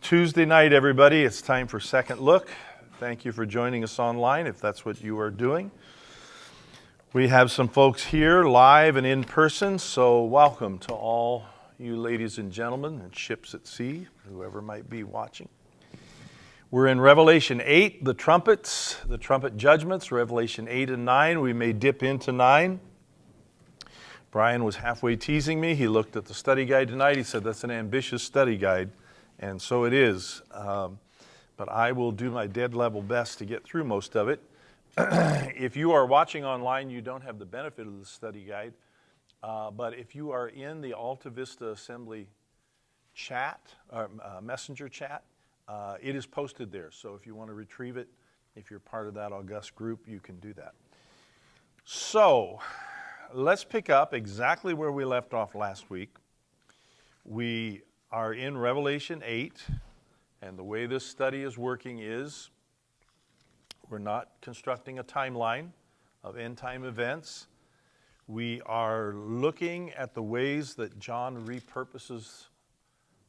Tuesday night, everybody. It's time for Second Look. Thank you for joining us online, if that's what you are doing. We have some folks here live and in person, so welcome to all you ladies and gentlemen and ships at sea, whoever might be watching. We're in Revelation 8, the trumpet judgments, Revelation 8 and 9. We may dip into 9. Brian was halfway teasing me. He looked at the study guide tonight. He said, that's an ambitious study guide. And so it is, but I will do my dead level best to get through most of it. If you are watching online, you don't have the benefit of the study guide, but if you are in the Alta Vista Assembly chat, or messenger chat, it is posted there. So if you want to retrieve it, if you're part of that august group, you can do that. So let's pick up exactly where we left off last week. We are in Revelation 8, and the way this study is working is we're not constructing a timeline of end-time events. We are looking at the ways that John repurposes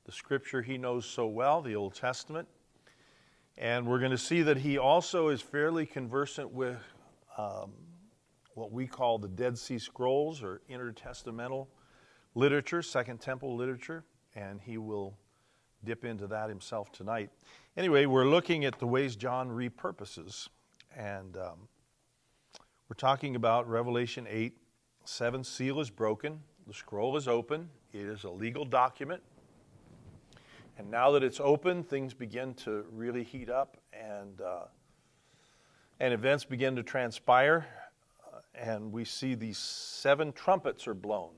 the scripture he knows so well, the Old Testament, and we're going to see that he also is fairly conversant with what we call the Dead Sea Scrolls or intertestamental literature, Second Temple literature. And he will dip into that himself tonight. Anyway, we're looking at the ways John repurposes. And we're talking about Revelation 8, 7th seal is broken, the scroll is open, it is a legal document. And now that it's open, things begin to really heat up and events begin to transpire. And we see these 7 trumpets are blown.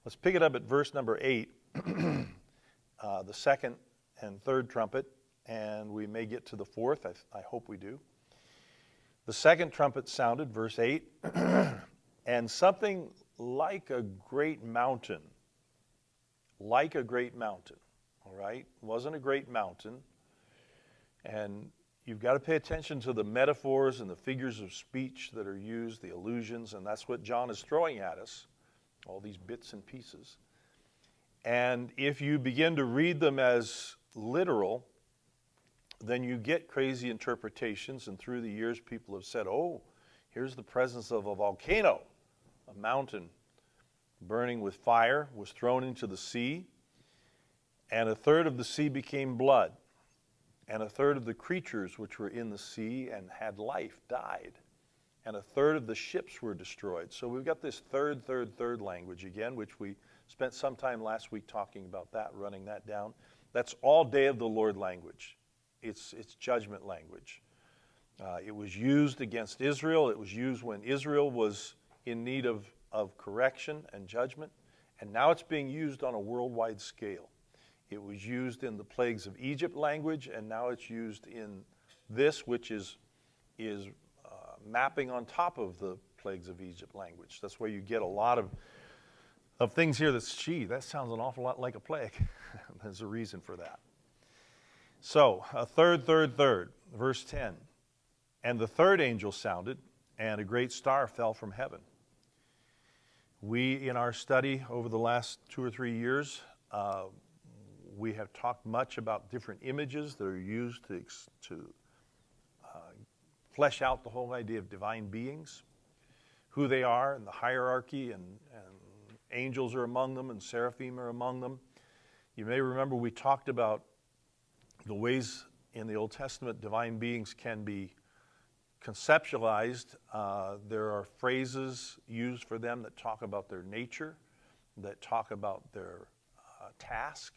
Let's pick it up at verse number 8, the second and third trumpet, and we may get to the fourth. I hope we do. The second trumpet sounded, verse 8, and something like a great mountain, all right? It wasn't a great mountain, and you've got to pay attention to the metaphors and the figures of speech that are used, the allusions, and that's what John is throwing at us. All these bits and pieces. And if you begin to read them as literal, then you get crazy interpretations. And through the years, people have said, oh, here's the presence of a volcano. A mountain burning with fire was thrown into the sea, and a third of the sea became blood, and a third of the creatures which were in the sea and had life died. And a third of the ships were destroyed. So we've got this third language again, which we spent some time last week talking about that, running that down. That's all day of the Lord language. It's judgment language. It was used against Israel. It was used when Israel was in need of correction and judgment. And now it's being used on a worldwide scale. It was used in the plagues of Egypt language, and now it's used in this, which is mapping on top of the plagues of Egypt language. That's where you get a lot of things here that sounds an awful lot like a plague. There's a reason for that. So, a third, verse 10. And the third angel sounded, and a great star fell from heaven. We, in our study over the last 2 or 3 years, we have talked much about different images that are used to flesh out the whole idea of divine beings, who they are, and the hierarchy, and angels are among them, and seraphim are among them. You may remember we talked about the ways in the Old Testament divine beings can be conceptualized. There are phrases used for them that talk about their nature, that talk about their task,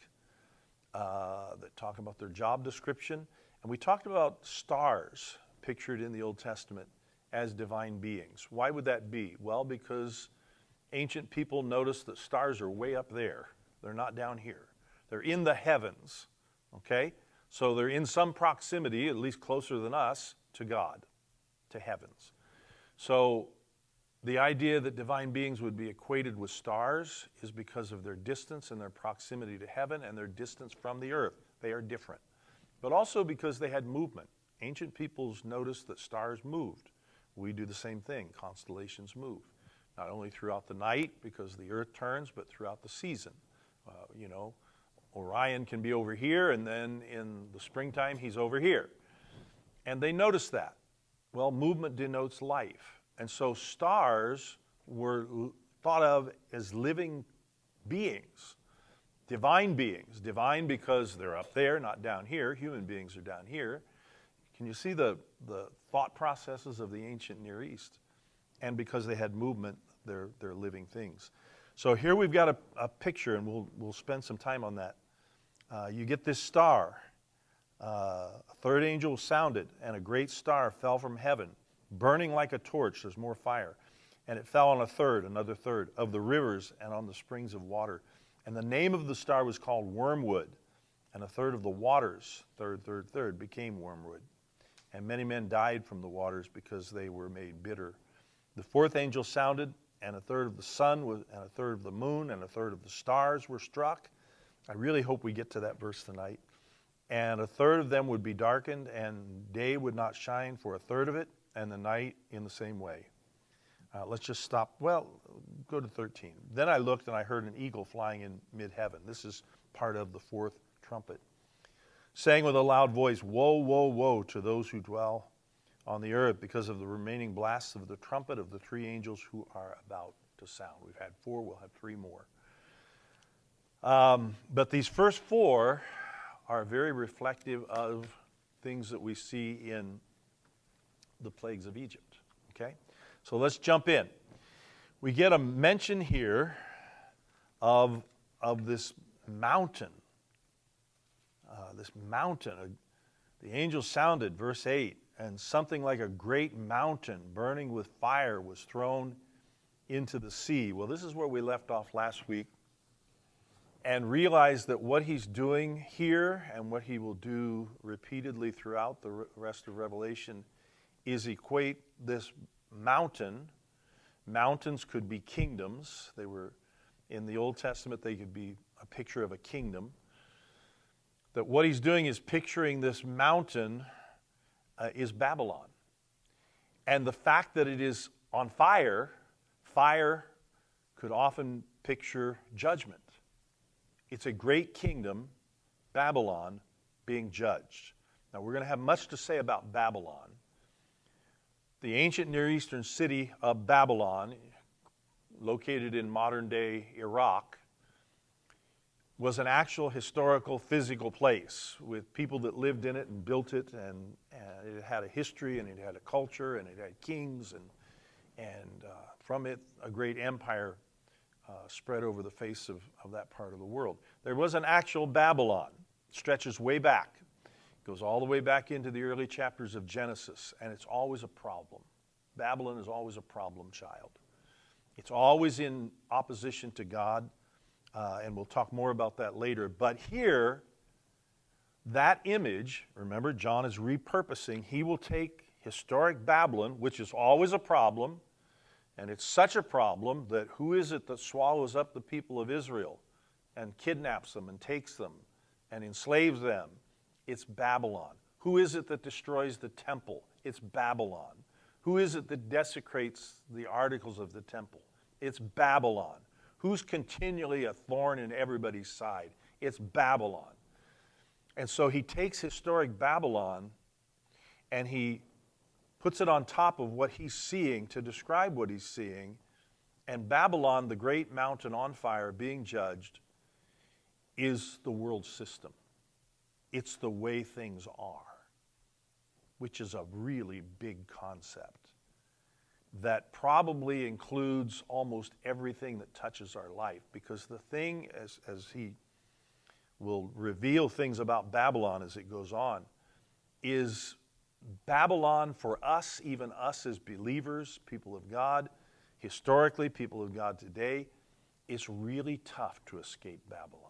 that talk about their job description. And we talked about stars pictured in the Old Testament as divine beings. Why would that be? Well, because ancient people noticed that stars are way up there. They're not down here. They're in the heavens, okay? So they're in some proximity, at least closer than us, to God, to heavens. So the idea that divine beings would be equated with stars is because of their distance and their proximity to heaven and their distance from the earth. They are different. But also because they had movement. Ancient peoples noticed that stars moved. We do the same thing. Constellations move. Not only throughout the night because the earth turns, but throughout the season. Orion can be over here, and then in the springtime, he's over here. And they noticed that. Well, movement denotes life. And so stars were thought of as living beings, divine beings. Divine because they're up there, not down here. Human beings are down here. Can you see the thought processes of the ancient Near East? And because they had movement, they're living things. So here we've got a picture, and we'll spend some time on that. You get this star. A third angel sounded, and a great star fell from heaven, burning like a torch. There's more fire. And it fell on another third, of the rivers and on the springs of water. And the name of the star was called Wormwood. And a third of the waters, third, became wormwood. And many men died from the waters because they were made bitter. The fourth angel sounded, and a third of the sun, and a third of the moon, and a third of the stars were struck. I really hope we get to that verse tonight. And a third of them would be darkened, and day would not shine for a third of it, and the night in the same way. Let's just stop. Well, go to 13. Then I looked, and I heard an eagle flying in mid-heaven. This is part of the fourth trumpet, saying with a loud voice, "Woe, woe, woe to those who dwell on the earth because of the remaining blasts of the trumpet of the three angels who are about to sound." We've had 4, we'll have 3 more. But these first 4 are very reflective of things that we see in the plagues of Egypt. Okay? So let's jump in. We get a mention here of this mountain. The angel sounded, verse 8, and something like a great mountain burning with fire was thrown into the sea. Well, this is where we left off last week, and realized that what he's doing here and what he will do repeatedly throughout the rest of Revelation is equate this mountain. Mountains could be kingdoms. They were, in the Old Testament, they could be a picture of a kingdom. That what he's doing is picturing this mountain is Babylon. And the fact that it is on fire could often picture judgment. It's a great kingdom, Babylon, being judged. Now, we're going to have much to say about Babylon. The ancient Near Eastern city of Babylon, located in modern-day Iraq, was an actual historical, physical place with people that lived in it and built it, and it had a history, and it had a culture, and it had kings, and from it, a great empire spread over the face of that part of the world. There was an actual Babylon. It stretches way back. It goes all the way back into the early chapters of Genesis, and it's always a problem. Babylon is always a problem child. It's always in opposition to God, and we'll talk more about that later. But here, that image, remember, John is repurposing. He will take historic Babylon, which is always a problem, and it's such a problem that who is it that swallows up the people of Israel and kidnaps them and takes them and enslaves them? It's Babylon. Who is it that destroys the temple? It's Babylon. Who is it that desecrates the articles of the temple? It's Babylon. Who's continually a thorn in everybody's side? It's Babylon. And so he takes historic Babylon and he puts it on top of what he's seeing to describe what he's seeing. And Babylon, the great mountain on fire being judged, is the world system. It's the way things are, which is a really big concept that probably includes almost everything that touches our life. Because the thing, as he will reveal things about Babylon as it goes on, is Babylon for us, even us as believers, people of God, historically, people of God today, it's really tough to escape Babylon.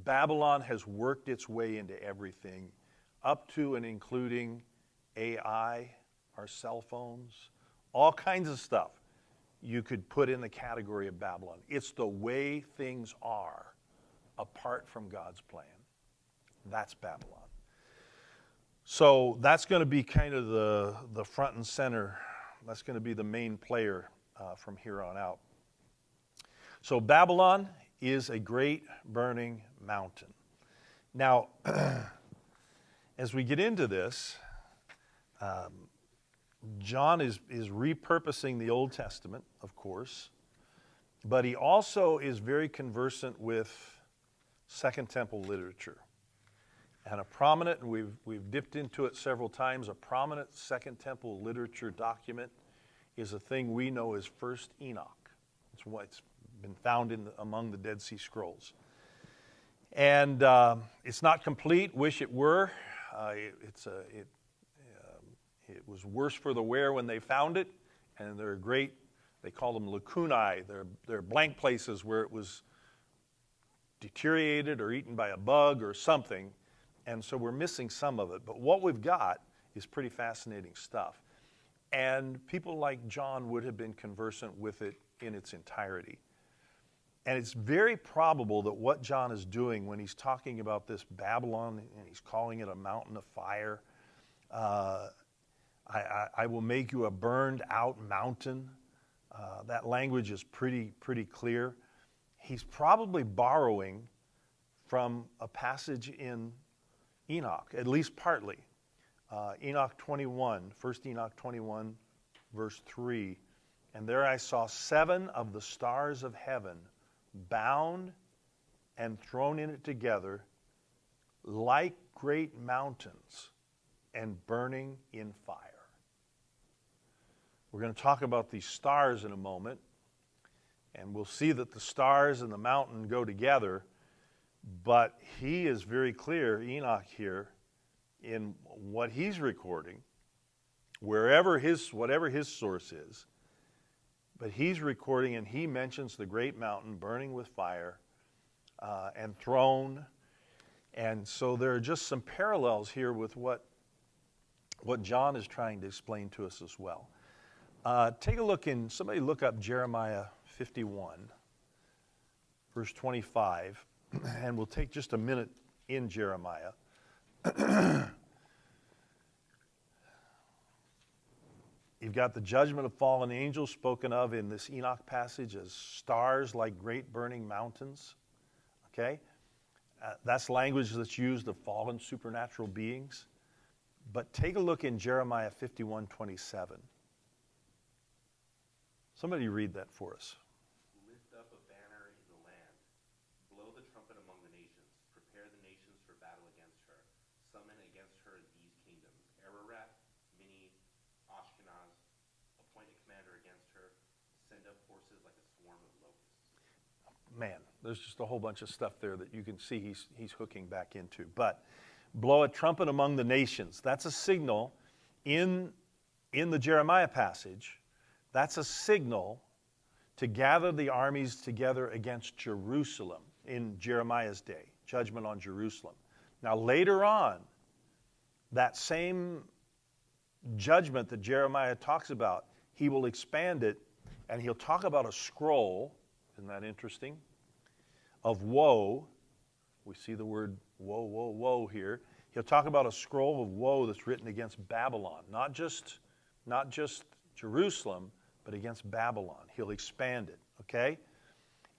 Babylon has worked its way into everything, up to and including AI, our cell phones, all kinds of stuff you could put in the category of Babylon. It's the way things are apart from God's plan. That's Babylon. So that's going to be kind of the front and center. That's going to be the main player from here on out. So Babylon is a great burning mountain. Now, as we get into this, John is repurposing the Old Testament, of course, but he also is very conversant with Second Temple literature. And a prominent, and we've dipped into it several times, a prominent Second Temple literature document is a thing we know as First Enoch. It's what's been found among the Dead Sea Scrolls. And it's not complete, wish it were. It was worse for the wear when they found it, and they're great, they call them lacunae. They're blank places where it was deteriorated or eaten by a bug or something, and so we're missing some of it. But what we've got is pretty fascinating stuff. And people like John would have been conversant with it in its entirety. And it's very probable that what John is doing when he's talking about this Babylon, and he's calling it a mountain of fire, I will make you a burned out mountain. That language is pretty clear. He's probably borrowing from a passage in Enoch, at least partly. Enoch 21, 1 Enoch 21, verse 3. And there I saw 7 of the stars of heaven bound and thrown in it together like great mountains and burning in fire. We're going to talk about these stars in a moment, and we'll see that the stars and the mountain go together, but he is very clear, Enoch here, in what he's recording, whatever his source is, but he's recording and he mentions the great mountain burning with fire and thrown. And so there are just some parallels here with what John is trying to explain to us as well. Take a look somebody look up Jeremiah 51, verse 25, and we'll take just a minute in Jeremiah. You've got the judgment of fallen angels spoken of in this Enoch passage as stars like great burning mountains. Okay? That's language that's used of fallen supernatural beings. But take a look in Jeremiah 51:27. Somebody read that for us. Lift up a banner in the land. Blow the trumpet among the nations. Prepare the nations for battle against her. Summon against her these kingdoms: Ararat, Mini, Ashkenaz. Appoint a commander against her. Send up forces like a swarm of locusts. Man, there's just a whole bunch of stuff there that you can see he's hooking back into. But blow a trumpet among the nations. That's a signal in the Jeremiah passage. That's a signal to gather the armies together against Jerusalem in Jeremiah's day, judgment on Jerusalem. Now later on, that same judgment that Jeremiah talks about, he will expand it, and he'll talk about a scroll, isn't that interesting, of woe. We see the word woe, woe, woe here. He'll talk about a scroll of woe that's written against Babylon, not just Jerusalem, but against Babylon. He'll expand it, okay?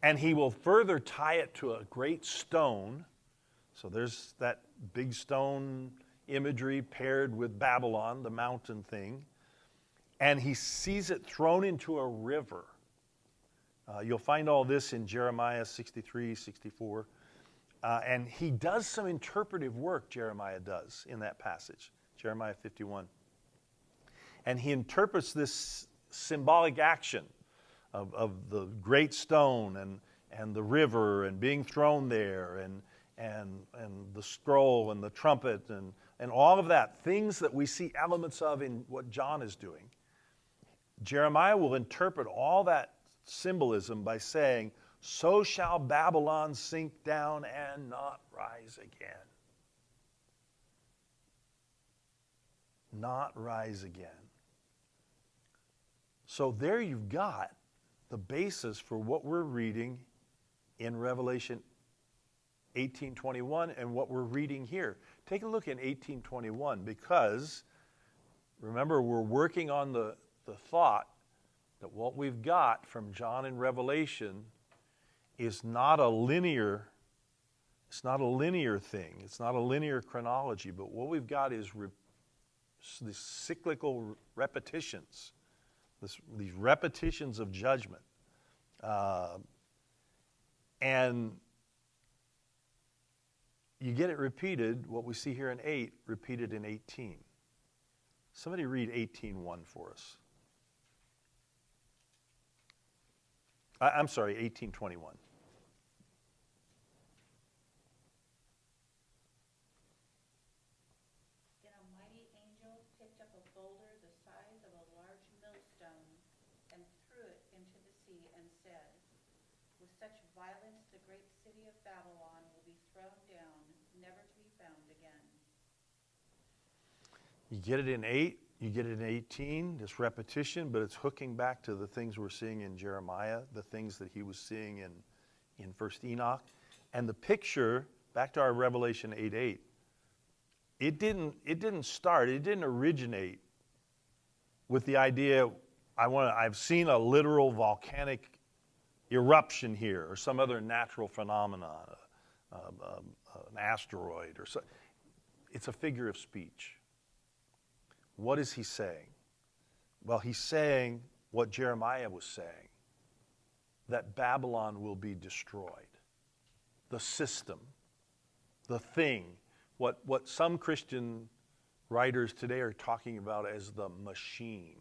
And he will further tie it to a great stone. So there's that big stone imagery paired with Babylon, the mountain thing. And he sees it thrown into a river. You'll find all this in Jeremiah 63, 64. And he does some interpretive work, Jeremiah does, in that passage, Jeremiah 51. And he interprets this symbolic action of the great stone and the river and being thrown there and the scroll and the trumpet and all of that, things that we see elements of in what John is doing. Jeremiah will interpret all that symbolism by saying, "So shall Babylon sink down and not rise again." Not rise again. So there you've got the basis for what we're reading in Revelation 18:21 and what we're reading here. Take a look in 18:21 because, remember, we're working on the thought that what we've got from John in Revelation is not a linear, it's not a linear thing. It's not a linear chronology, but what we've got is these cyclical repetitions, these repetitions of judgment. And you get it repeated, what we see here in 8, repeated in 18. Somebody read 18:1 for us. I'm sorry, 18:21. Then a mighty angel picked up a boulder the size of a large millstone and threw it into the sea and said, "With such violence the great city of Babylon will be thrown down, never to be found again." You get it in 8, you get it in 18, this repetition, but it's hooking back to the things we're seeing in Jeremiah, the things that he was seeing in 1st Enoch. And the picture, back to our Revelation 8:8, it didn't originate with the idea, I've seen a literal volcanic eruption here or some other natural phenomenon, an asteroid or so. It's a figure of speech. What is he saying? Well, he's saying what Jeremiah was saying, that Babylon will be destroyed. The system, the thing, what some Christian writers today are talking about as the machine.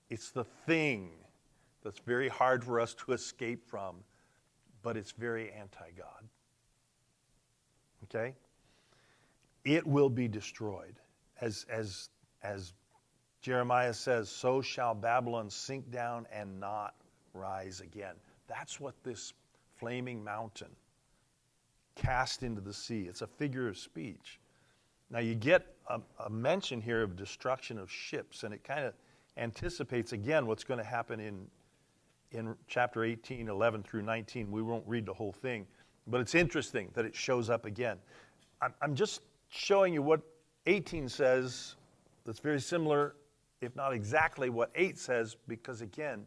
It's the thing that's very hard for us to escape from, but it's very anti-God. Okay? It will be destroyed. As Jeremiah says, so shall Babylon sink down and not rise again. That's what this flaming mountain cast into the sea. It's a figure of speech. Now you get a mention here of destruction of ships, and it kind of anticipates again what's going to happen in chapter 18, 11 through 19. We won't read the whole thing, but it's interesting that it shows up again. I'm just showing you what 18 says that's very similar, if not exactly what 8 says, because again,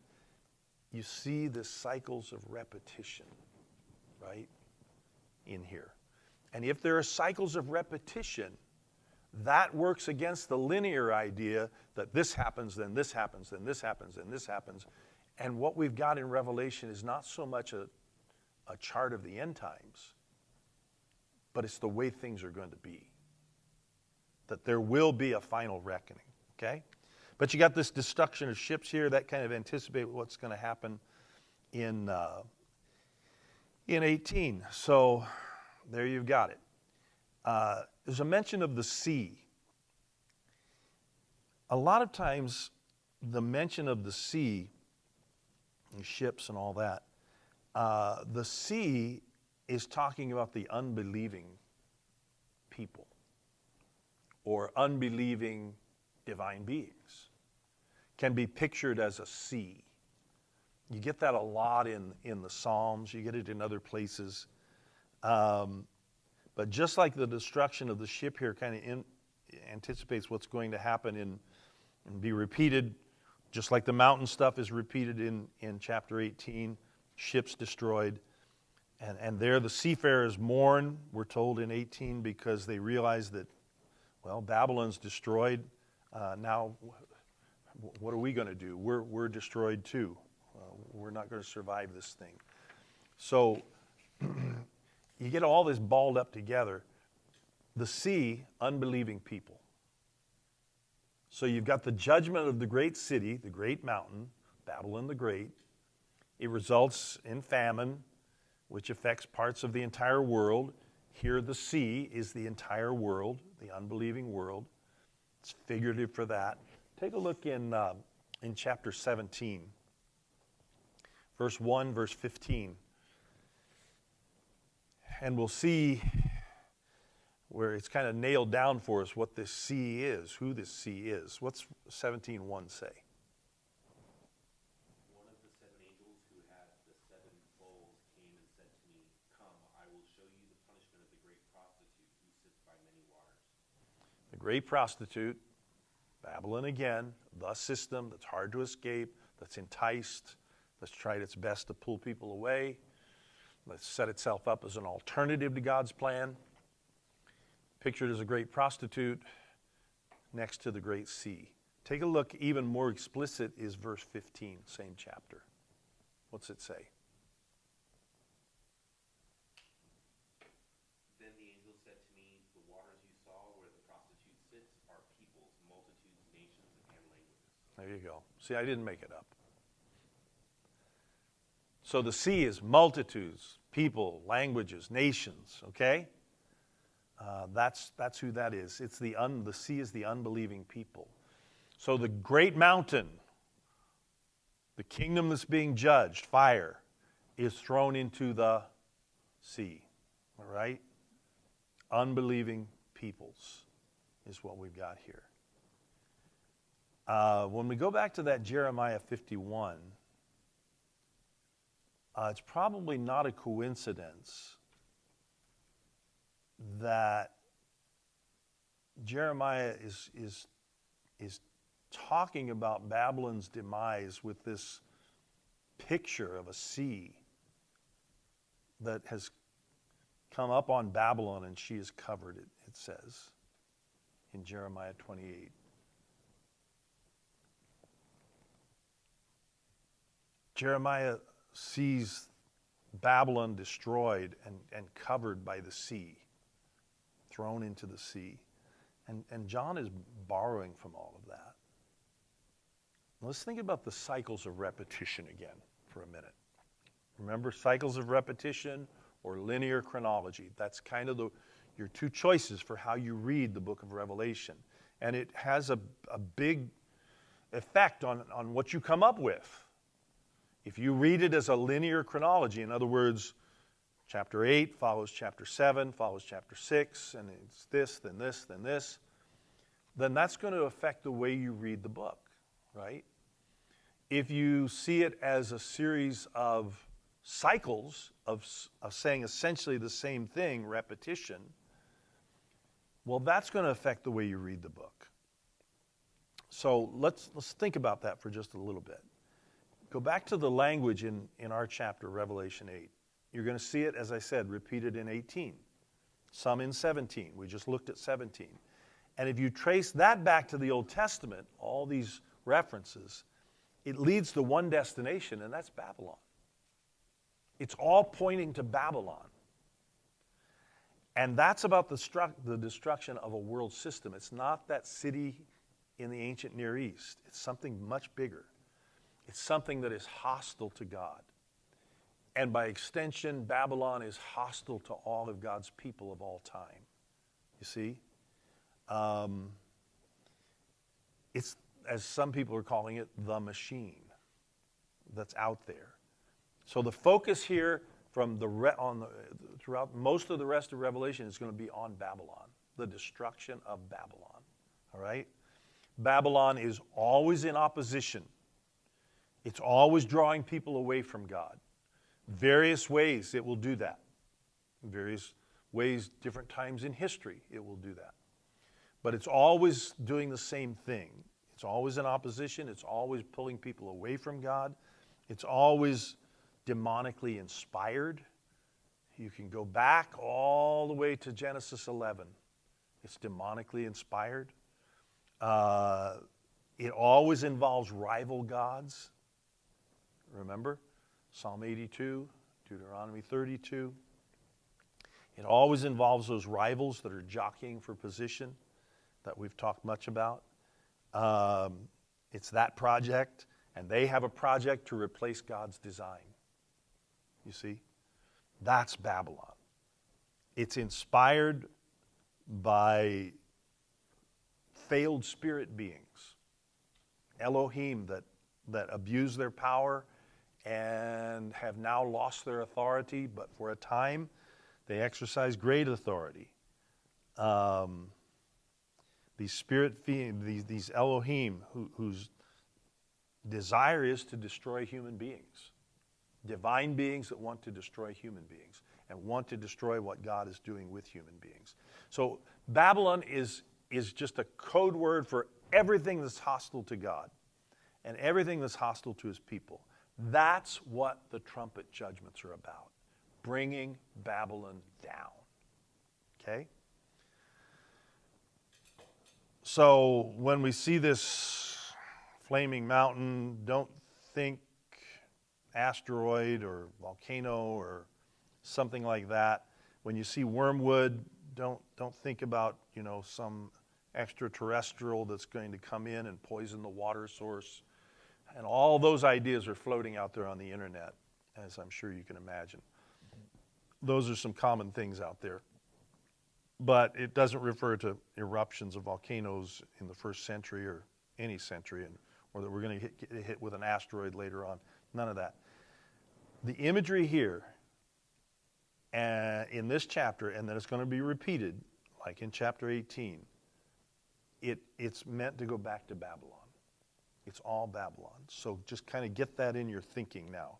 you see the cycles of repetition, right, in here. And if there are cycles of repetition, that works against the linear idea that this happens, then this happens, then this happens, then this happens. And what we've got in Revelation is not so much a chart of the end times, but it's the way things are going to be. That there will be a final reckoning, okay? But you got this destruction of ships here that kind of anticipate what's going to happen in 18. So there you've got it. There's a mention of the sea. A lot of times the mention of the sea, and ships and all that, the sea is talking about the unbelieving people or unbelieving divine beings. Can be pictured as a sea. You get that a lot in the Psalms. You get it in other places. But just like the destruction of the ship here kind of anticipates what's going to happen and be repeated, just like the mountain stuff is repeated in chapter 18, ships destroyed. And there the seafarers mourn, we're told in 18, because they realize that, well, Babylon's destroyed. Now, what are we going to do? We're destroyed too. We're not going to survive this thing. So you get all this balled up together. The sea, unbelieving people. So you've got the judgment of the great city, the great mountain, Babylon the Great. It results in famine, which affects parts of the entire world. Here the sea is the entire world, the unbelieving world. It's figurative for that. Take a look in chapter 17, verse 1, verse 15. And we'll see where it's kind of nailed down for us what this sea is, who this sea is. What's 17:1 say? One of the 7 angels who had the 7 bowls came and said to me, "Come, I will show you the punishment of the great prostitute who sits by many waters." The great prostitute, Babylon again, the system that's hard to escape, that's enticed, that's tried its best to pull people away. Let's set itself up as an alternative to God's plan. Pictured as a great prostitute next to the great sea. Take a look, even more explicit is verse 15, same chapter. What's it say? Then the angel said to me, the waters you saw where the prostitute sits are peoples, multitudes, nations, and languages. There you go. See, I didn't make it up. So the sea is multitudes, people, languages, nations, okay? That's who that is. It's the sea is the unbelieving people. So the great mountain, the kingdom that's being judged, fire, is thrown into the sea, all right? Unbelieving peoples is what we've got here. When we go back to that Jeremiah 51, it's probably not a coincidence that Jeremiah is talking about Babylon's demise with this picture of a sea that has come up on Babylon and she has covered it, it says in Jeremiah 28. Jeremiah sees Babylon destroyed and covered by the sea, thrown into the sea. And John is borrowing from all of that. Let's think about the cycles of repetition again for a minute. Remember, cycles of repetition or linear chronology. That's kind of your two choices for how you read the book of Revelation. And it has a big effect on what you come up with. If you read it as a linear chronology, in other words, chapter 8 follows chapter 7, follows chapter 6, and it's this, then this, then this, then that's going to affect the way you read the book, right? If you see it as a series of cycles of saying essentially the same thing, repetition, well, that's going to affect the way you read the book. So let's think about that for just a little bit. Go back to the language in our chapter, Revelation 8. You're going to see it, as I said, repeated in 18, some in 17. We just looked at 17. And if you trace that back to the Old Testament, all these references, it leads to one destination, and that's Babylon. It's all pointing to Babylon. And that's about the destruction of a world system. It's not that city in the ancient Near East. It's something much bigger. It's something that is hostile to God. And by extension, Babylon is hostile to all of God's people of all time. You see? It's, as some people are calling it, the machine that's out there. So the focus here from throughout most of the rest of Revelation is going to be on Babylon, the destruction of Babylon. All right? Babylon is always in opposition. It's always drawing people away from God. Various ways it will do that. Various ways, different times in history, it will do that. But it's always doing the same thing. It's always in opposition. It's always pulling people away from God. It's always demonically inspired. You can go back all the way to Genesis 11. It's demonically inspired. It always involves rival gods. Remember? Psalm 82, Deuteronomy 32. It always involves those rivals that are jockeying for position that we've talked much about. It's that project, and they have a project to replace God's design. You see? That's Babylon. It's inspired by failed spirit beings, Elohim that abuse their power and have now lost their authority, but for a time they exercise great authority. These spirit beings, these Elohim, whose desire is to destroy human beings, divine beings that want to destroy human beings and want to destroy what God is doing with human beings. So Babylon is just a code word for everything that's hostile to God and everything that's hostile to his people. That's what the trumpet judgments are about. bringing Babylon down. Okay? So when we see this flaming mountain, don't think asteroid or volcano or something like that. When you see wormwood, don't think about, some extraterrestrial that's going to come in and poison the water source. And all those ideas are floating out there on the internet, as I'm sure you can imagine. Those are some common things out there. But it doesn't refer to eruptions of volcanoes in the first century or any century, or that we're going to get hit with an asteroid later on. None of that. The imagery here in this chapter, and then it's going to be repeated, like in chapter 18, it's meant to go back to Babylon. It's all Babylon. So just kind of get that in your thinking now.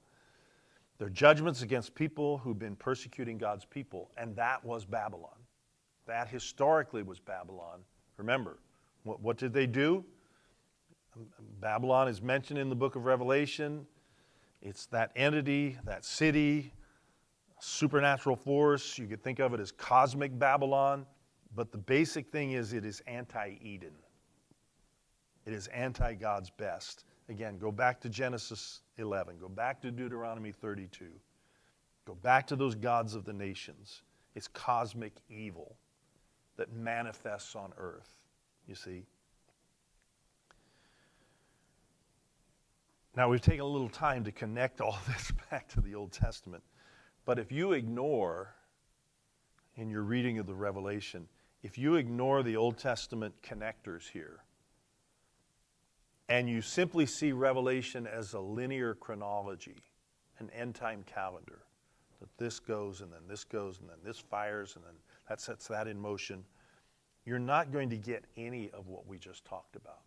They're judgments against people who've been persecuting God's people, and that was Babylon. That historically was Babylon. Remember, what did they do? Babylon is mentioned in the book of Revelation. It's that entity, that city, supernatural force. You could think of it as cosmic Babylon. But the basic thing is it is anti-Eden. It is anti-God's best. Again, go back to Genesis 11. Go back to Deuteronomy 32. Go back to those gods of the nations. It's cosmic evil that manifests on earth, you see. Now, we've taken a little time to connect all this back to the Old Testament. But if you ignore, in your reading of the Revelation, if you ignore the Old Testament connectors here, and you simply see Revelation as a linear chronology, an end-time calendar, that this goes, and then this goes, and then this fires, and then that sets that in motion, you're not going to get any of what we just talked about.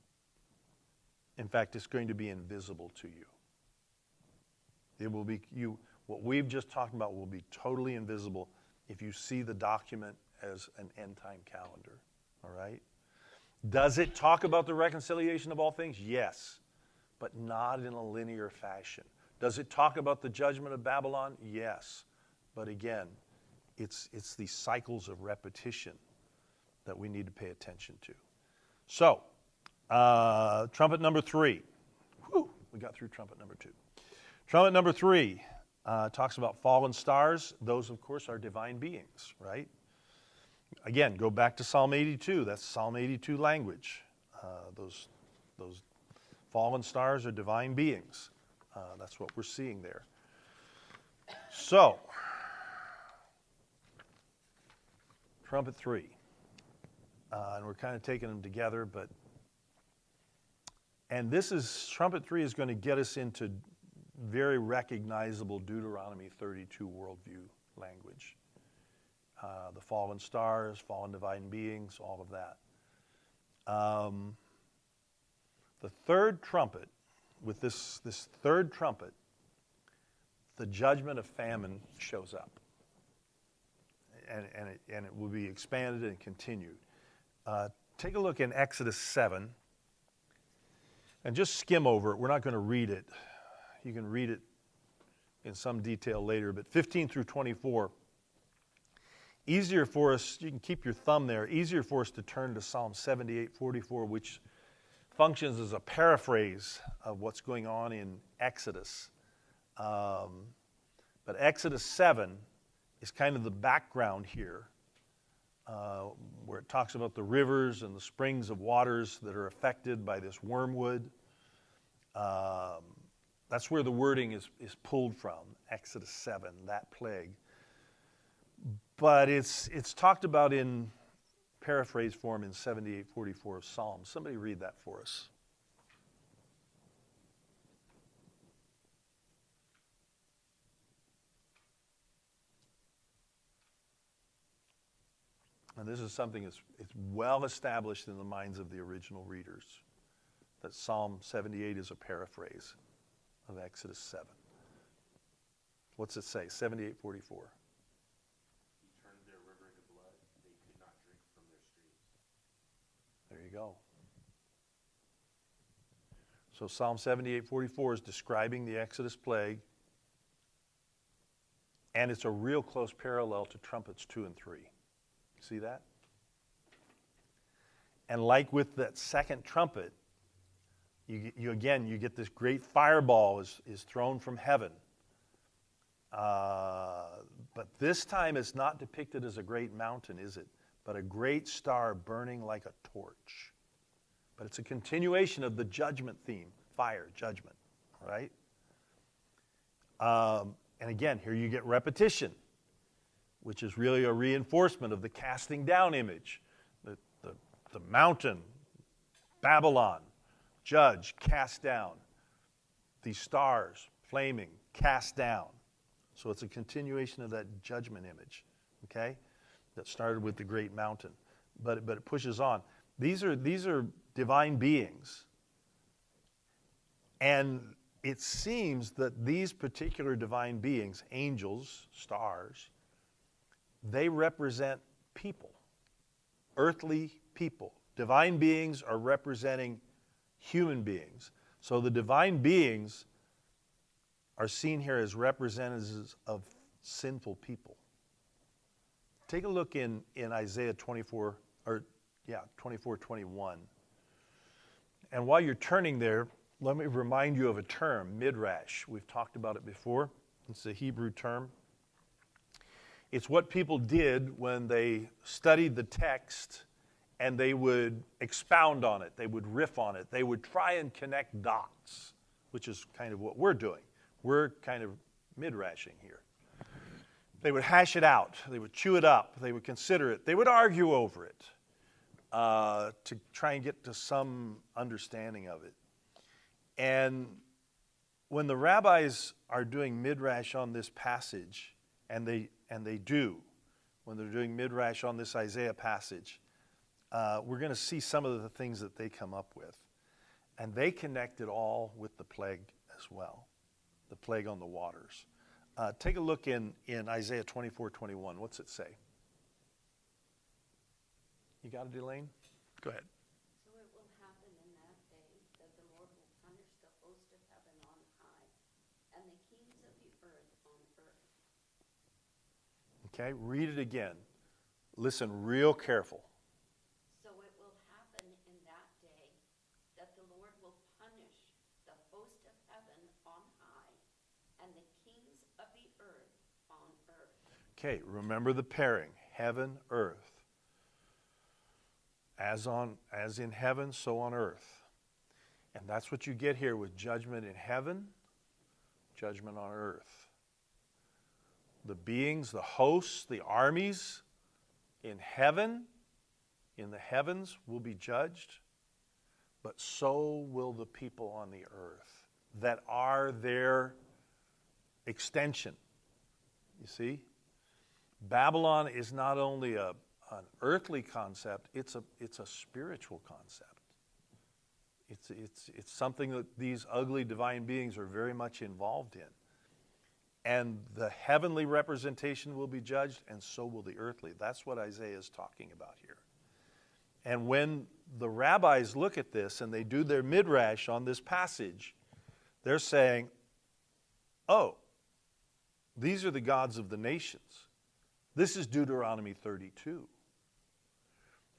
In fact, it's going to be invisible to you. It will be what we've just talked about will be totally invisible if you see the document as an end-time calendar. All right? Does it talk about the reconciliation of all things? Yes, but not in a linear fashion. Does it talk about the judgment of Babylon? Yes, but again, it's these cycles of repetition that we need to pay attention to. So, trumpet number 3. Whew, we got through trumpet number 2. Trumpet number 3 talks about fallen stars. Those, of course, are divine beings, right? Again, go back to Psalm 82. That's Psalm 82 language. Those fallen stars are divine beings. That's what we're seeing there. So, trumpet 3. And we're kind of taking them together, and trumpet 3 is going to get us into very recognizable Deuteronomy 32 worldview language. The fallen stars, fallen divine beings, all of that. The third trumpet, with this third trumpet, the judgment of famine shows up. And it will be expanded and continued. Take a look in Exodus 7 and just skim over it. We're not going to read it. You can read it in some detail later, but 15 through 24. Easier for us, you can keep your thumb there, easier for us to turn to Psalm 78:44, which functions as a paraphrase of what's going on in Exodus. But Exodus 7 is kind of the background here, where it talks about the rivers and the springs of waters that are affected by this wormwood. That's where the wording is pulled from, Exodus 7, that plague. But it's talked about in paraphrase form in 78:44 of Psalms. Somebody read that for us. And this is something it's well established in the minds of the original readers, that Psalm 78 is a paraphrase of Exodus 7. What's it say? 78:44. He turned their river into blood. They could not drink from their streams. There you go. So Psalm 78:44 is describing the Exodus plague. And it's a real close parallel to trumpets 2 and 3. See that? And like with that second trumpet, you get this great fireball is thrown from heaven. But this time it's not depicted as a great mountain, is it? But a great star burning like a torch. But it's a continuation of the judgment theme, fire, judgment, right? And again, here you get repetition, which is really a reinforcement of the casting down image. The mountain, Babylon, judge, cast down. These stars, flaming, cast down. So it's a continuation of that judgment image, okay? That started with the great mountain. But it pushes on. These are divine beings. And it seems that these particular divine beings, angels, stars, they represent people, earthly people. Divine beings are representing human beings. So the divine beings are seen here as representatives of sinful people. Take a look in Isaiah 24:21. And while you're turning there, let me remind you of a term, midrash. We've talked about it before. It's a Hebrew term. It's what people did when they studied the text and they would expound on it. They would riff on it. They would try and connect dots, which is kind of what we're doing. We're kind of midrashing here. They would hash it out. They would chew it up. They would consider it. They would argue over it to try and get to some understanding of it. And when the rabbis are doing midrash on this passage, and they do, when they're doing midrash on this Isaiah passage, we're going to see some of the things that they come up with. And they connect it all with the plague as well, the plague on the waters. Take a look in Isaiah 24:21. What's it say? You got it, Elaine? Go ahead. So it will happen in that day that the Lord will punish the host of heaven on high and the kings of the earth on earth. Okay, read it again. Listen real careful. So it will happen in that day that the Lord will punish the host of heaven on high and the kings of the earth on earth. Okay, remember the pairing, heaven, earth. As in heaven, so on earth. And that's what you get here with judgment in heaven, judgment on earth. The beings, the hosts, the armies in heaven, in the heavens, will be judged, but so will the people on the earth that are their extension. You see? Babylon is not only an earthly concept, it's a spiritual concept. It's something that these ugly divine beings are very much involved in. And the heavenly representation will be judged, and so will the earthly. That's what Isaiah is talking about here. And when the rabbis look at this and they do their midrash on this passage, they're saying, oh, these are the gods of the nations. This is Deuteronomy 32,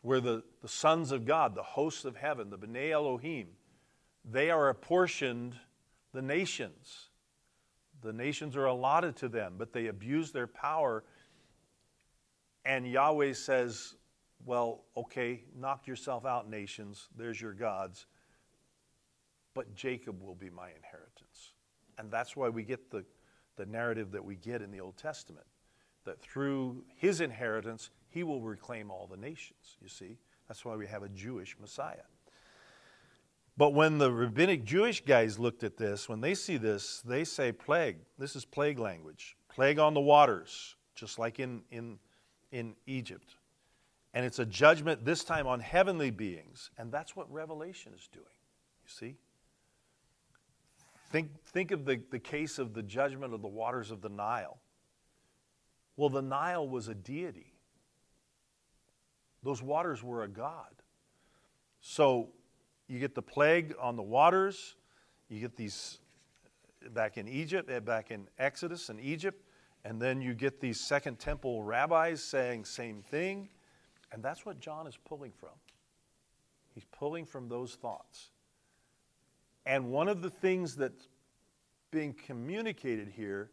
where the sons of God, the hosts of heaven, the B'nai Elohim, they are apportioned the nations. The nations are allotted to them, but they abuse their power. And Yahweh says, well, okay, knock yourself out, nations. There's your gods. But Jacob will be my inheritance. And that's why we get the narrative that we get in the Old Testament, that through his inheritance, he will reclaim all the nations, you see. That's why we have a Jewish Messiah. But when the rabbinic Jewish guys looked at this, when they see this, they say plague. This is plague language. Plague on the waters, just like in Egypt. And it's a judgment this time on heavenly beings. And that's what Revelation is doing, you see. Think of the case of the judgment of the waters of the Nile. Well, the Nile was a deity. Those waters were a god. So you get the plague on the waters. You get these back in Egypt, back in Exodus and Egypt. And then you get these Second Temple rabbis saying same thing. And that's what John is pulling from. He's pulling from those thoughts. And one of the things that's being communicated here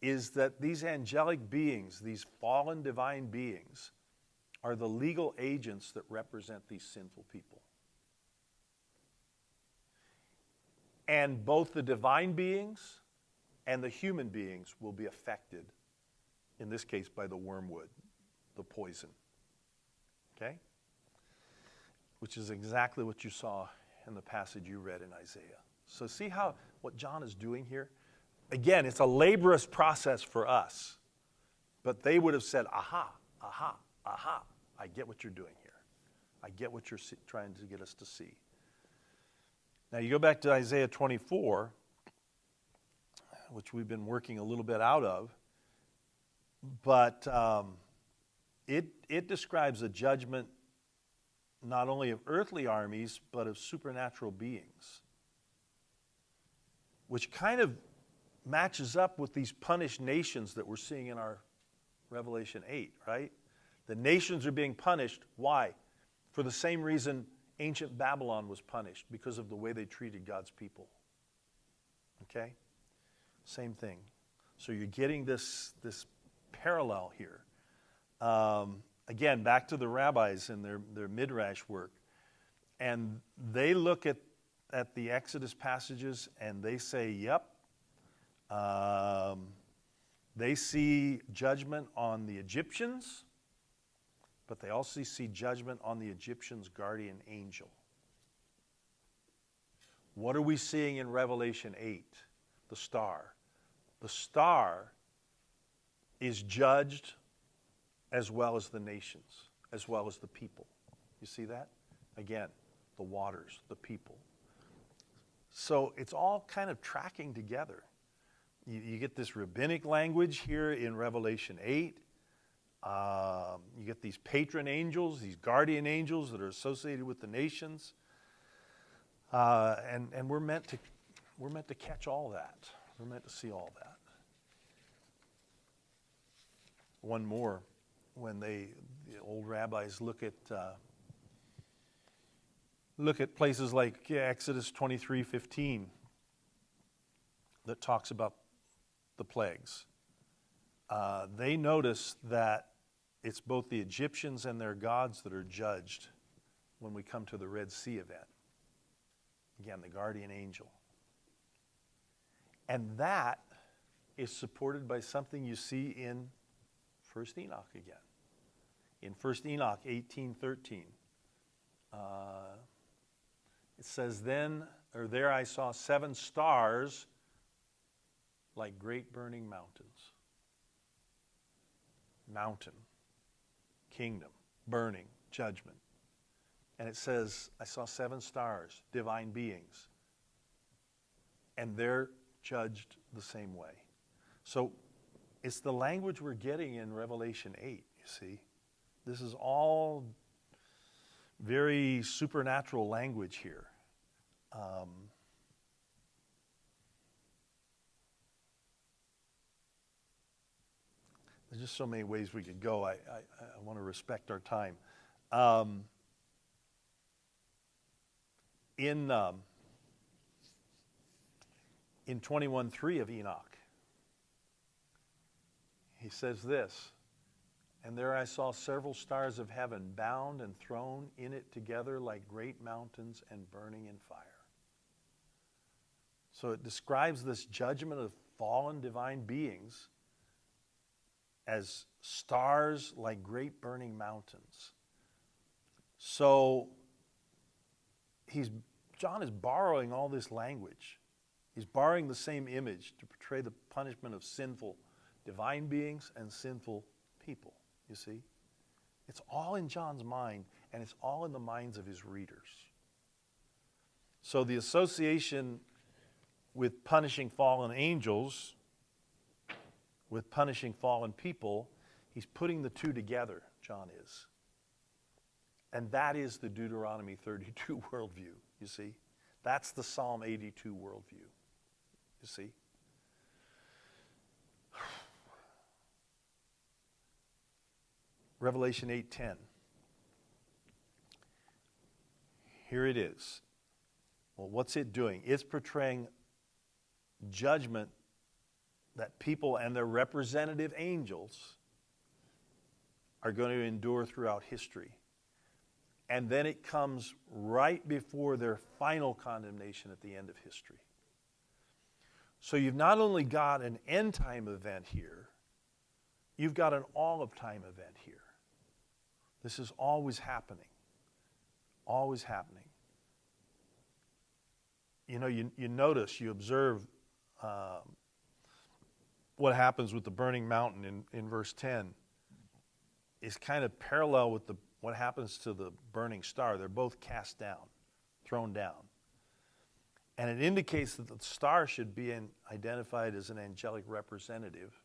is that these angelic beings, these fallen divine beings, are the legal agents that represent these sinful people. And both the divine beings and the human beings will be affected, in this case by the wormwood, the poison. Okay? Which is exactly what you saw in the passage you read in Isaiah. So see how what John is doing here? Again, it's a laborious process for us. But they would have said, aha, aha, aha. I get what you're doing here. I get what you're trying to get us to see. Now you go back to Isaiah 24, which we've been working a little bit out of, but it describes a judgment not only of earthly armies, but of supernatural beings, which kind of matches up with these punished nations that we're seeing in our Revelation 8, right? The nations are being punished. Why? For the same reason ancient Babylon was punished, because of the way they treated God's people. Okay? Same thing. So you're getting this parallel here. Again, back to the rabbis and their midrash work. And they look at the Exodus passages and they say, yep. They see judgment on the Egyptians, but they also see judgment on the Egyptians' guardian angel. What are we seeing in Revelation 8? The star. The star is judged as well as the nations, as well as the people. You see that? Again, the waters, the people. So it's all kind of tracking together. You get this rabbinic language here in Revelation 8. You get these patron angels, these guardian angels that are associated with the nations. And we're meant to catch all that. We're meant to see all that. One more, when the old rabbis look at places like Exodus 23:15 that talks about the plagues. They notice that it's both the Egyptians and their gods that are judged when we come to the Red Sea event. Again, the guardian angel. And that is supported by something you see in 1 Enoch again. In 1 Enoch 18:13, it says, there I saw 7 stars like great burning mountains. Mountain, kingdom, burning, judgment. And it says, I saw 7 stars, divine beings. And they're judged the same way. So it's the language we're getting in Revelation 8, you see. This is all very supernatural language here. There's just so many ways we could go. I want to respect our time. In 21:3 of Enoch, he says this, and there I saw several stars of heaven bound and thrown in it together like great mountains and burning in fire. So it describes this judgment of fallen divine beings as stars like great burning mountains. So John is borrowing all this language. He's borrowing the same image to portray the punishment of sinful divine beings and sinful people, you see. It's all in John's mind, and it's all in the minds of his readers. So the association with punishing fallen angels, with punishing fallen people, he's putting the two together, John is. And that is the Deuteronomy 32 worldview, you see. That's the Psalm 82 worldview, you see. Revelation 8:10. Here it is. Well, what's it doing? It's portraying judgment that people and their representative angels are going to endure throughout history. And then it comes right before their final condemnation at the end of history. So you've not only got an end time event here, you've got an all of time event here. This is always happening. Always happening. You know, you notice, you observe what happens with the burning mountain in verse 10 is kind of parallel with what happens to the burning star. They're both cast down, thrown down. And it indicates that the star should be identified as an angelic representative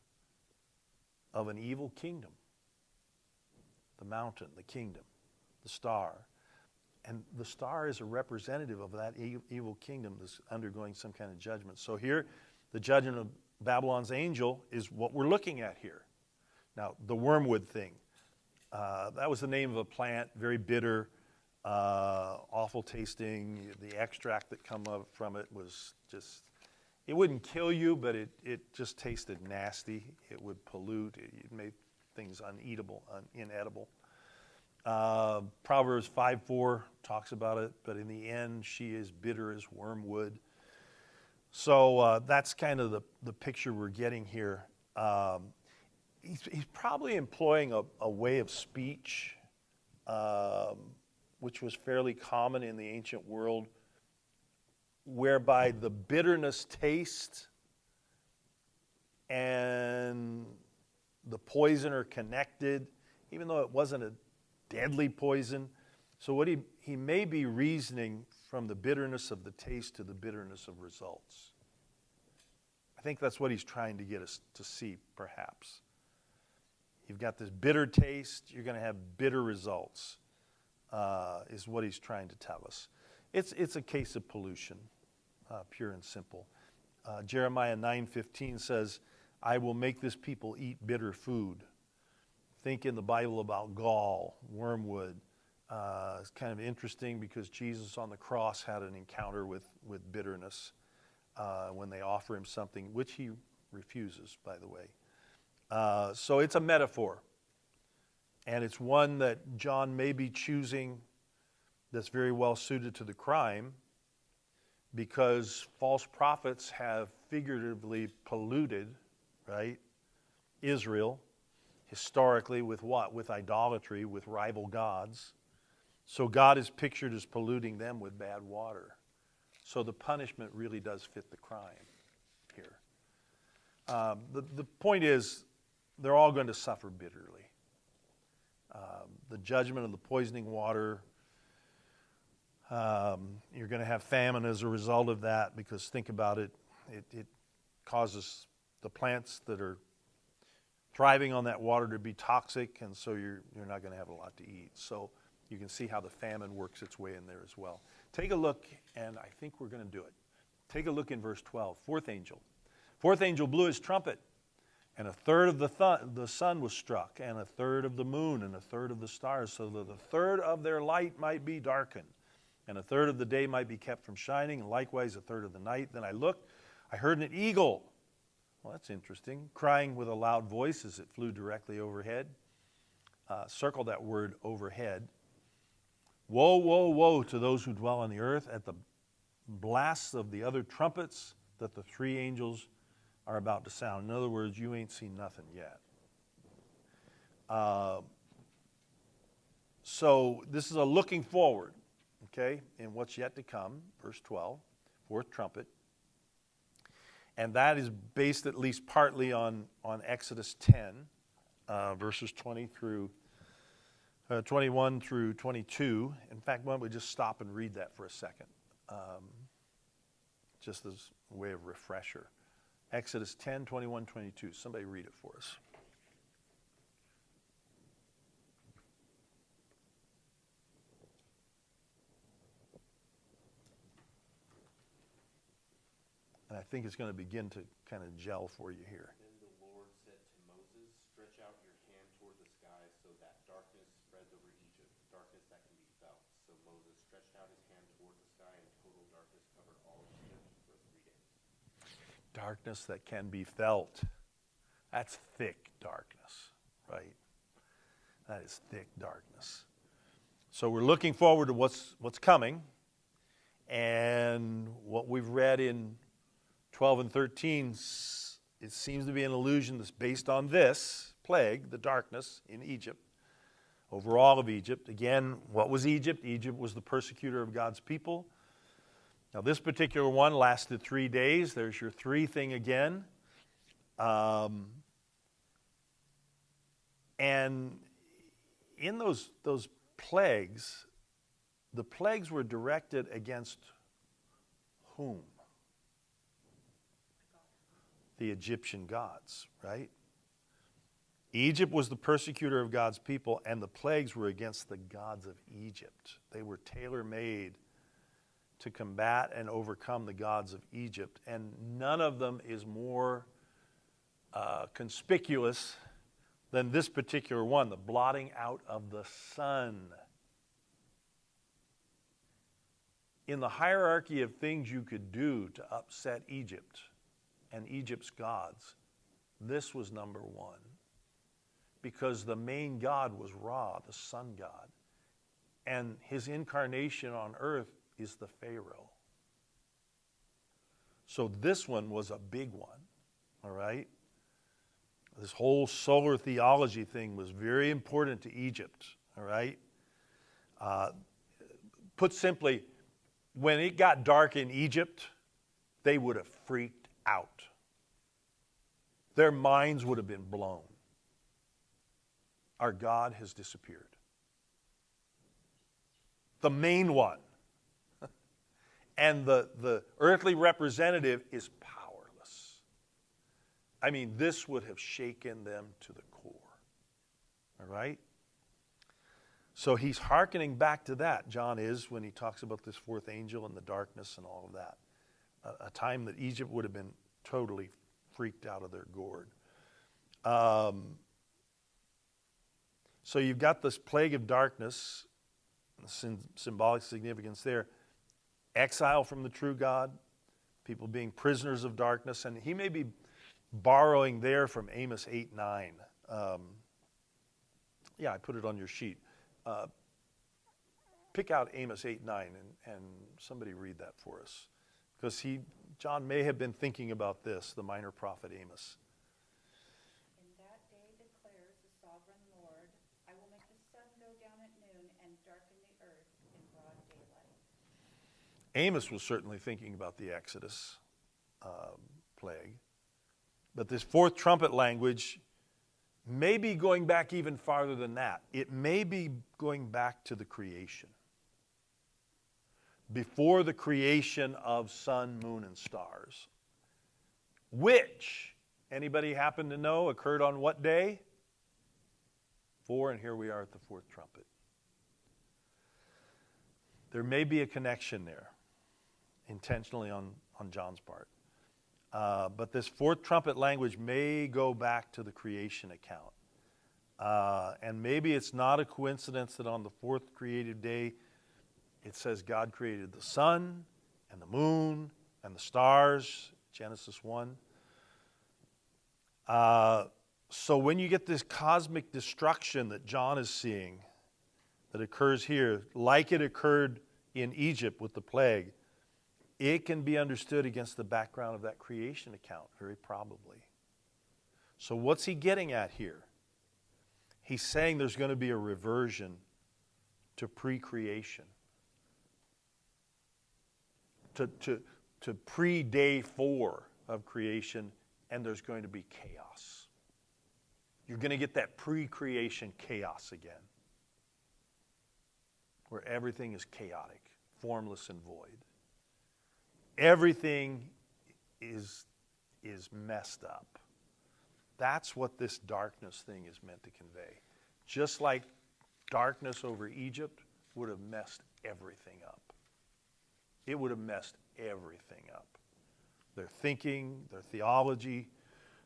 of an evil kingdom. The mountain, the kingdom, the star. And the star is a representative of that evil kingdom that's undergoing some kind of judgment. So here, the judgment of Babylon's angel is what we're looking at here. Now, the wormwood thing. That was the name of a plant, very bitter, awful tasting. The extract that come up from it was just, it wouldn't kill you, but it just tasted nasty. It would pollute. It made things uneatable, inedible. Proverbs 5:4 talks about it, but in the end, she is bitter as wormwood. So that's kind of the picture we're getting here. He's probably employing a way of speech, which was fairly common in the ancient world, whereby the bitterness taste and the poison are connected, even though it wasn't a deadly poison. So what he may be reasoning from the bitterness of the taste to the bitterness of results. I think that's what he's trying to get us to see, perhaps. You've got this bitter taste, you're going to have bitter results, is what he's trying to tell us. It's a case of pollution, pure and simple. Jeremiah 9:15 says, I will make this people eat bitter food. Think in the Bible about gall, wormwood. It's kind of interesting because Jesus on the cross had an encounter with bitterness when they offer him something, which he refuses, by the way. So it's a metaphor. And it's one that John may be choosing that's very well suited to the crime, because false prophets have figuratively polluted, right, Israel historically with what? With idolatry, with rival gods. So God is pictured as polluting them with bad water. So the punishment really does fit the crime here. The point is, they're all going to suffer bitterly. The judgment of the poisoning water, you're going to have famine as a result of that, because think about it, it causes the plants that are thriving on that water to be toxic, and so you're not going to have a lot to eat. So you can see how the famine works its way in there as well. Take a look, and I think we're going to do it. Take a look in verse 12. Fourth angel. Fourth angel blew his trumpet, and a third of the sun was struck, and a third of the moon, and a third of the stars, so that a third of their light might be darkened, and a third of the day might be kept from shining, and likewise a third of the night. Then I looked, I heard an eagle. Well, that's interesting. Crying with a loud voice as it flew directly overhead. Circle that word, overhead. Woe, woe, woe to those who dwell on the earth at the blasts of the other trumpets that the three angels are about to sound. In other words, you ain't seen nothing yet. So this is a looking forward, okay, in what's yet to come. Verse 12, fourth trumpet. And that is based at least partly on Exodus 10, verses 21 through 22. In fact, why don't we just stop and read that for a second, just as a way of refresher. Exodus 10, 21, 22. Somebody read it for us. And I think it's going to begin to kind of gel for you here. Then the Lord said to Moses, stretch out your hand toward the sky so that Moses stretched out his hand toward the sky, and total darkness covered all of Egypt for 3 days. Darkness that can be felt. That's thick darkness, right? That is thick darkness. So we're looking forward to what's coming. And what we've read in 12 and 13, it seems to be an illusion that's based on this plague, the darkness in Egypt, over all of Egypt. Again, what was Egypt? Egypt was the persecutor of God's people. Now, this particular one lasted 3 days. There's your 3 thing again. And in those plagues, the plagues were directed against whom? The Egyptian gods, right? Egypt was the persecutor of God's people, and the plagues were against the gods of Egypt. They were tailor-made to combat and overcome the gods of Egypt, and none of them is more conspicuous than this particular one, the blotting out of the sun. In the hierarchy of things you could do to upset Egypt and Egypt's gods, this was number 1. Because the main god was Ra, the sun god. And his incarnation on earth is the Pharaoh. So this one was a big one, all right? This whole solar theology thing was very important to Egypt, all right? Put simply, when it got dark in Egypt, they would have freaked out. Their minds would have been blown. Our God has disappeared. The main one. And the earthly representative is powerless. I mean, this would have shaken them to the core. All right? So he's hearkening back to that, John is, when he talks about this 4th angel and the darkness and all of that. A time that Egypt would have been totally freaked out of their gourd. So you've got this plague of darkness, symbolic significance there. Exile from the true God, people being prisoners of darkness, and he may be borrowing there from Amos 8:9. Yeah, I put it on your sheet. Pick out Amos 8:9 and somebody read that for us. Because John may have been thinking about this, the minor prophet Amos. In that day declares the sovereign Lord, I will make the sun go down at noon and darken the earth in broad daylight. Amos was certainly thinking about the Exodus plague. But this 4th trumpet language may be going back even farther than that. It may be going back to the creation. Before the creation of sun, moon, and stars. Which, anybody happen to know, occurred on what day? 4, and here we are at the 4th trumpet. There may be a connection there, intentionally on John's part. But this 4th trumpet language may go back to the creation account. And maybe it's not a coincidence that on the 4th creative day, it says God created the sun and the moon and the stars, Genesis 1. So when you get this cosmic destruction that John is seeing, that occurs here, like it occurred in Egypt with the plague, it can be understood against the background of that creation account, very probably. So what's he getting at here? He's saying there's going to be a reversion to pre-creation. To pre-day 4 of creation, and there's going to be chaos. You're going to get that pre-creation chaos again, where everything is chaotic, formless and void. Everything is messed up. That's what this darkness thing is meant to convey. Just like darkness over Egypt would have messed everything up. It would have messed everything up. Their thinking, their theology,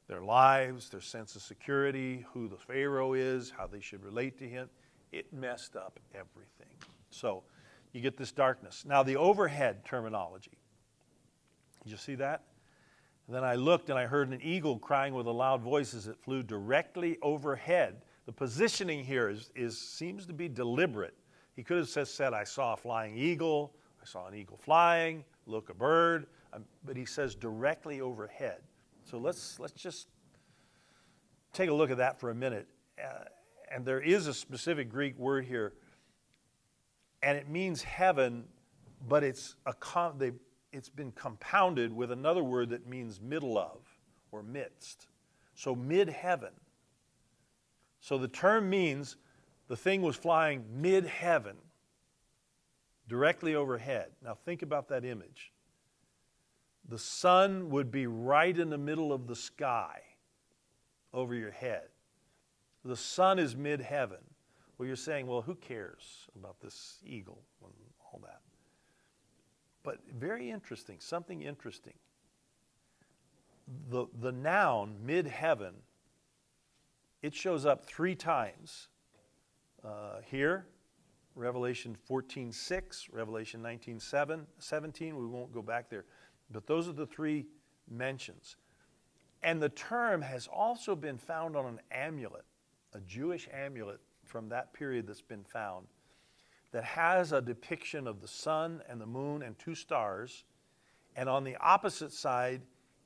their lives, their sense of security, who the Pharaoh is, how they should relate to him. It messed up everything. So you get this darkness. Now, the overhead terminology. Did you see that? And then I looked and I heard an eagle crying with a loud voice as it flew directly overhead. The positioning here seems to be deliberate. He could have said, I saw a flying eagle, I saw an eagle flying, look, a bird, but he says directly overhead. So let's just take a look at that for a minute. And there is a specific Greek word here, and it means heaven, but it's been compounded with another word that means middle of or midst. So mid-heaven. So the term means the thing was flying mid-heaven, directly overhead. Now think about that image. The sun would be right in the middle of the sky over your head. The sun is mid-heaven. Well, you're saying, well, who cares about this eagle and all that? But very interesting, something interesting. The noun, mid-heaven, it shows up 3 times. Here, Revelation 14:6, Revelation 19:17. We won't go back there. But those are the 3 mentions. And the term has also been found on an amulet, a Jewish amulet from that period that's been found, that has a depiction of the sun and the moon and 2 stars. And on the opposite side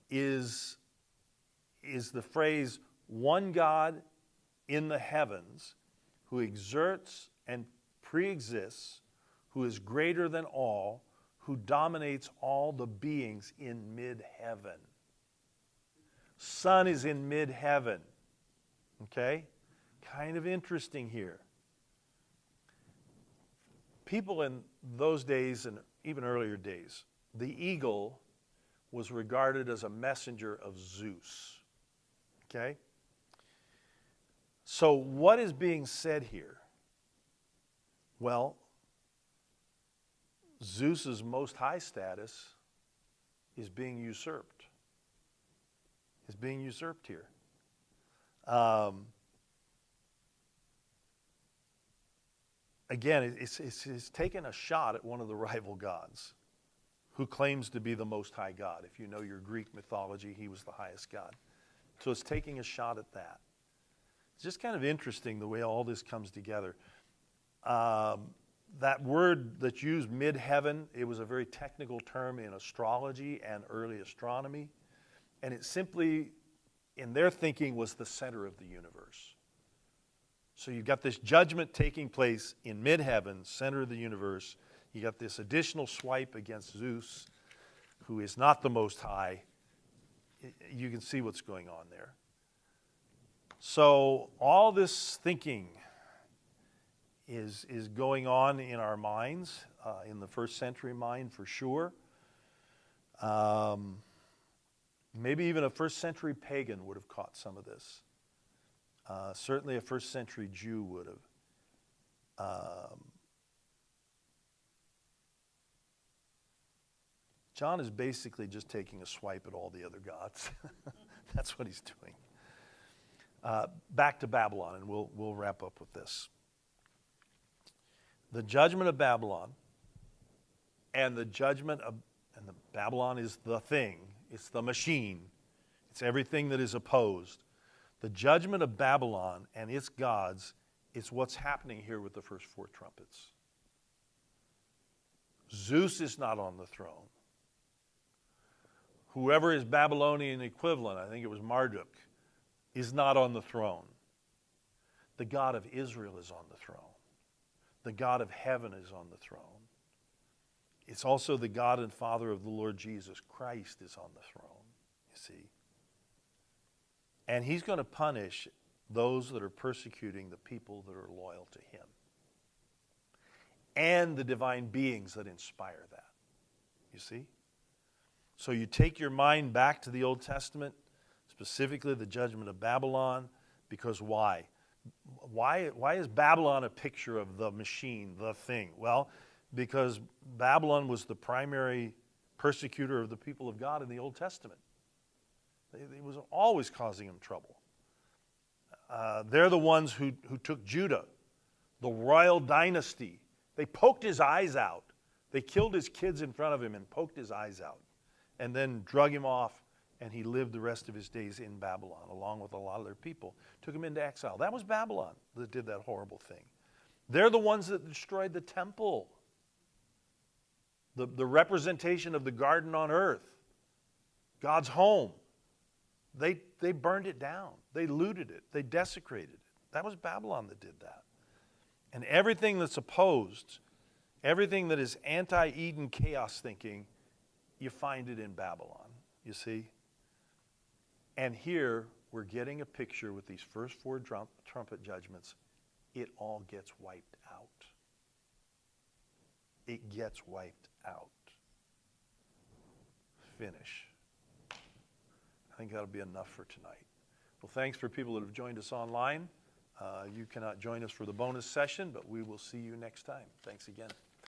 is the phrase, one God in the heavens, who exerts and pre-exists, who is greater than all, who dominates all the beings in mid-heaven. Sun is in mid-heaven. Okay? Kind of interesting here. People in those days and even earlier days, the eagle was regarded as a messenger of Zeus. Okay? So what is being said here? Well, Zeus's most high status is being usurped. Is being usurped here. Again, it's taken a shot at one of the rival gods who claims to be the most high God. If you know your Greek mythology, he was the highest God. So it's taking a shot at that. It's just kind of interesting the way all this comes together. That word that's used, mid-heaven, it was a very technical term in astrology and early astronomy. And it simply, in their thinking, was the center of the universe. So you've got this judgment taking place in mid-heaven, center of the universe. You got this additional swipe against Zeus, who is not the most high. You can see what's going on there. So all this thinking is going on in our minds, in the first century mind for sure. Maybe even a first century pagan would have caught some of this. Certainly a first century Jew would have. John is basically just taking a swipe at all the other gods. That's what he's doing. Back to Babylon, and we'll wrap up with this. The judgment of Babylon, and Babylon is the thing. It's the machine. It's everything that is opposed. The judgment of Babylon and its gods is what's happening here with the first 4 trumpets. Zeus is not on the throne. Whoever is Babylonian equivalent, I think it was Marduk, is not on the throne. The God of Israel is on the throne. The God of heaven is on the throne. It's also the God and Father of the Lord Jesus Christ is on the throne, you see. And he's going to punish those that are persecuting the people that are loyal to him. And the divine beings that inspire that, you see. So you take your mind back to the Old Testament, specifically the judgment of Babylon, because why? Why is Babylon a picture of the machine, the thing? Well, because Babylon was the primary persecutor of the people of God in the Old Testament. It was always causing them trouble. They're the ones who took Judah, the royal dynasty, They poked his eyes out. They killed his kids in front of him and poked his eyes out, and then drug him off, and he lived the rest of his days in Babylon, along with a lot of their people. Took him into exile. That was Babylon that did that horrible thing. They're the ones that destroyed the temple, the representation of the garden on earth, God's home. They burned it down. They looted it. They desecrated it. That was Babylon that did that. And everything that's opposed, everything that is anti-Eden chaos thinking, you find it in Babylon, you see? And here we're getting a picture with these first 4 trumpet judgments. It all gets wiped out. It gets wiped out. Finish. I think that'll be enough for tonight. Well, thanks for people that have joined us online. You cannot join us for the bonus session, but we will see you next time. Thanks again.